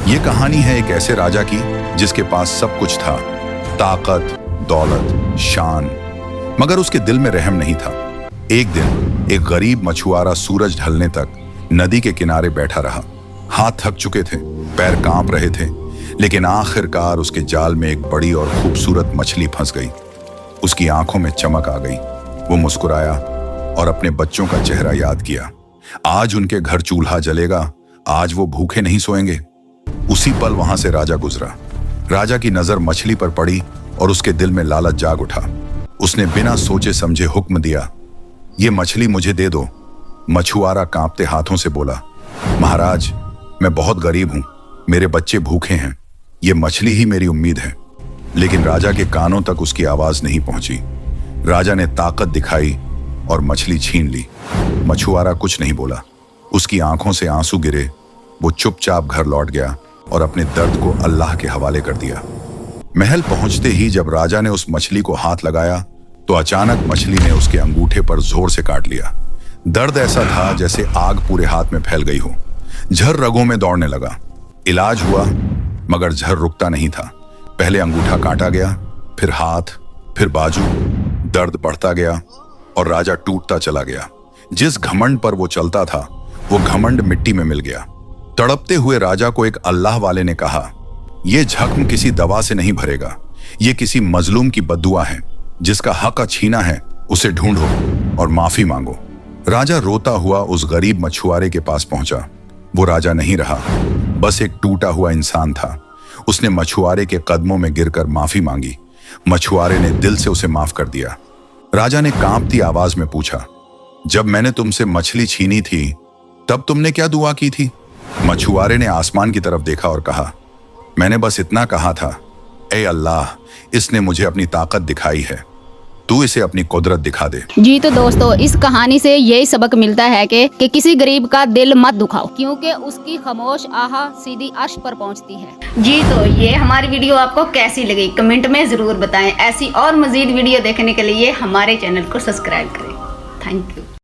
ये कहानी है एक ऐसे राजा की जिसके पास सब कुछ था, ताकत, दौलत, शान, मगर उसके दिल में रहम नहीं था। एक दिन एक गरीब मछुआरा सूरज ढलने तक नदी के किनारे बैठा रहा। हाथ थक चुके थे, पैर कांप रहे थे, लेकिन आखिरकार उसके जाल में एक बड़ी और खूबसूरत मछली फंस गई। उसकी आंखों में चमक आ गई। वो मुस्कुराया और अपने बच्चों का चेहरा याद किया। आज उनके घर चूल्हा जलेगा, आज वो भूखे नहीं सोएंगे। उसी पल वहां से राजा गुजरा। राजा की नजर मछली पर पड़ी और उसके दिल में लालच जाग उठा। उसने बिना सोचे समझे हुक्म दिया, ये मछली मुझे दे दो। मछुआरा कांपते हाथों से बोला, महाराज, मैं बहुत गरीब हूं, मेरे बच्चे भूखे हैं, ये मछली ही मेरी उम्मीद है। लेकिन राजा के कानों तक उसकी आवाज नहीं पहुंची। राजा ने ताकत दिखाई और मछली छीन ली। मछुआरा कुछ नहीं बोला, उसकी आंखों से आंसू गिरे। वो चुपचाप घर लौट गया और अपने दर्द को अल्लाह के हवाले कर दिया। महल पहुंचते ही जब राजा ने उस मछली को हाथ लगाया तो अचानक मछली ने उसके अंगूठे पर जोर से काट लिया। दर्द ऐसा था जैसे आग पूरे हाथ में फैल गई हो। झर रगों में दौड़ने लगा। इलाज हुआ मगर झर रुकता नहीं था। पहले अंगूठा काटा गया, फिर हाथ, फिर बाजू। दर्द बढ़ता गया और राजा टूटता चला गया। जिस घमंड पर वो चलता था वो घमंड मिट्टी में मिल गया। तड़पते हुए राजा को एक अल्लाह वाले ने कहा, यह जख्म किसी दवा से नहीं भरेगा, ये किसी मजलूम की बद्दुआ है। जिसका हक छीना है उसे ढूंढो और माफी मांगो। राजा रोता हुआ उस गरीब मछुआरे के पास पहुंचा। वो राजा नहीं रहा, बस एक टूटा हुआ इंसान था। उसने मछुआरे के कदमों में गिरकर माफी मांगी। मछुआरे ने दिल से उसे माफ कर दिया। राजा ने कांपती आवाज में पूछा, जब मैंने तुमसे मछली छीनी थी तब तुमने क्या दुआ की थी? मछुआरे ने आसमान की तरफ देखा और कहा, मैंने बस इतना कहा था, ए अल्लाह, इसने मुझे अपनी ताकत दिखाई है, तू इसे अपनी कुदरत दिखा दे। जी तो दोस्तों, इस कहानी से यही सबक मिलता है कि किसी गरीब का दिल मत दुखाओ, क्योंकि उसकी खामोश आह सीधी अर्श पर पहुंचती है। जी तो ये हमारी वीडियो आपको कैसी लगी कमेंट में जरूर बताएं। ऐसी और मजीद वीडियो देखने के लिए हमारे चैनल को सब्सक्राइब करें। Thank you.